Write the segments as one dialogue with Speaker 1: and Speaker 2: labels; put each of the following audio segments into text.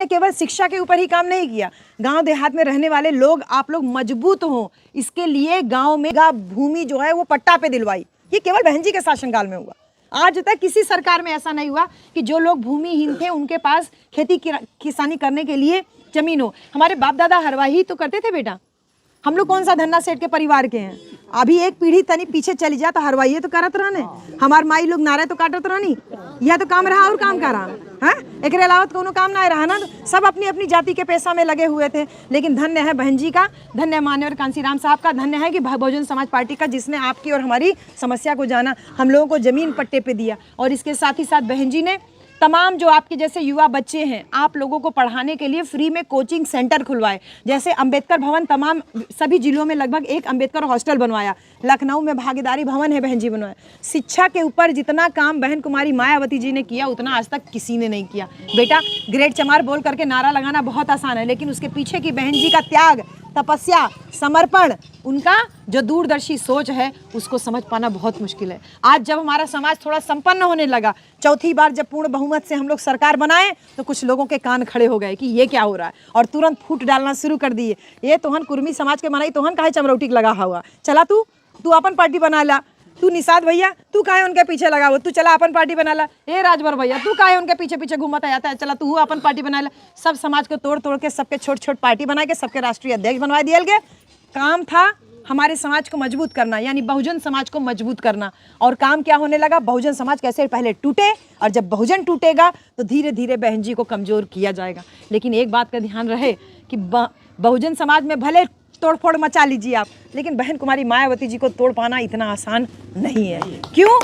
Speaker 1: केवल शिक्षा के ऊपर ही काम नहीं किया, गांव देहात में रहने वाले लोग, आप लोग मजबूत हो इसके लिए गांव में भूमि जो है वो पट्टा पे दिलवाई। ये केवल बहन जी के शासनकाल में हुआ। आज तक किसी सरकार में ऐसा नहीं हुआ कि जो लोग भूमिहीन थे उनके पास खेती किसानी करने के लिए जमीन हो। हमारे बाप दादा हरवाही तो करते थे बेटा। हम लोग कौन सा धन्ना सेठ के परिवार के हैं? अभी एक पीढ़ी तनी पीछे चली जा तो हरवाइये तो करत रहने, हमार माई लोग नारे तो काटत रहनी। यह तो काम रहा और काम का रहा है, एक अलावा कोनो काम ना रहा ना। सब अपनी अपनी जाति के पैसा में लगे हुए थे। लेकिन धन्य है बहन जी का, धन्य है मान्यवर कांसीराम साहब का, धन्य है कि बहुजन समाज पार्टी का, जिसने आपकी और हमारी समस्या को जाना, हम लोगों को जमीन पट्टे पे दिया। और इसके साथ ही साथ बहन जी ने तमाम जो आपके जैसे युवा बच्चे हैं, आप लोगों को पढ़ाने के लिए फ्री में कोचिंग सेंटर खुलवाए। जैसे अंबेडकर भवन, तमाम सभी जिलों में लगभग एक अंबेडकर हॉस्टल बनवाया। लखनऊ में भागीदारी भवन है बहन जी बनवाया। शिक्षा के ऊपर जितना काम बहन कुमारी मायावती जी ने किया उतना आज तक किसी ने नहीं किया। बेटा ग्रेट चमार बोल करके नारा लगाना बहुत आसान है, लेकिन उसके पीछे की बहन जी का त्याग, तपस्या, समर्पण, उनका जो दूरदर्शी सोच है उसको समझ पाना बहुत मुश्किल है। आज जब हमारा समाज थोड़ा संपन्न होने लगा, चौथी बार जब पूर्ण बहुमत से हम लोग सरकार बनाए, तो कुछ लोगों के कान खड़े हो गए कि ये क्या हो रहा है, और तुरंत फूट डालना शुरू कर दिए। ये तोहन कुर्मी समाज के मनाई, तोहन काहे चमरौटी लगा हुआ, चला तू अपन पार्टी बना ला। तू निषाद भैया तू काहे उनके पीछे लगा हुआ, तू चला अपन पार्टी बना ला। ए राजभर भैया तू काहे उनके पीछे पीछे घूमता जाता है, चला तू अपन पार्टी बना ला। सब समाज को तोड़ तोड़ के सबके छोट छोट पार्टी बना के सबके राष्ट्रीय अध्यक्ष बनवा दिया गया। काम था हमारे समाज को मजबूत करना, यानी बहुजन समाज को मजबूत करना। और काम क्या होने लगा, बहुजन समाज कैसे पहले टूटे, और जब बहुजन टूटेगा तो धीरे धीरे बहन जी को कमजोर किया जाएगा। लेकिन एक बात का ध्यान रहे कि बहुजन समाज में भले तोड़फोड़ मचा लीजिए आप, लेकिन बहन कुमारी मायावती जी को तोड़ पाना इतना आसान नहीं है। क्यों?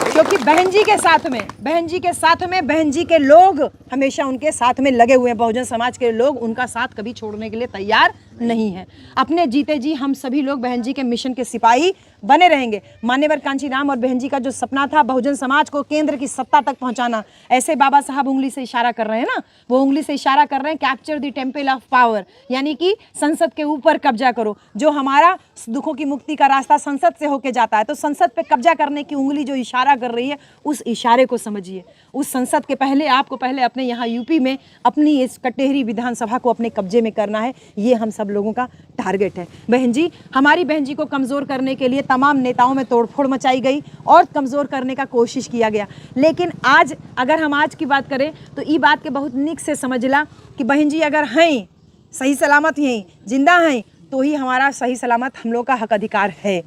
Speaker 1: क्योंकि बहन जी के साथ में बहन जी के लोग हमेशा उनके साथ में लगे हुए हैं। बहुजन समाज के लोग उनका साथ कभी छोड़ने के लिए तैयार नहीं है। अपने जीते जी हम सभी लोग बहन जी के मिशन के सिपाही बने रहेंगे। मान्यवर कांचीराम और बहन जी का जो सपना था बहुजन समाज को केंद्र की सत्ता तक पहुंचाना, ऐसे बाबा साहब उंगली से इशारा कर रहे हैं ना, वो उंगली से इशारा कर रहे हैं capture the temple of power, यानी कि संसद के ऊपर कब्जा करो। जो हमारा दुखों की मुक्ति का रास्ता संसद से होके जाता है, तो संसद पे कब्जा करने की उंगली जो इशारा कर रही है, उस इशारे को समझिए। उस संसद के पहले आपको पहले अपने यहाँ यूपी में अपनी इस कटेहरी विधानसभा को अपने कब्जे में करना है। ये हम सब लोगों का टारगेट है। बहन जी, हमारी बहन जी को कमज़ोर करने के लिए तमाम नेताओं में तोड़फोड़ मचाई गई और कमज़ोर करने का कोशिश किया गया। लेकिन आज अगर हम आज की बात करें तो ये बात के बहुत निक से समझला कि बहन जी अगर हैं सही सलामत हैं, जिंदा हैं, तो ही हमारा सही सलामत हम लोग का हक अधिकार है।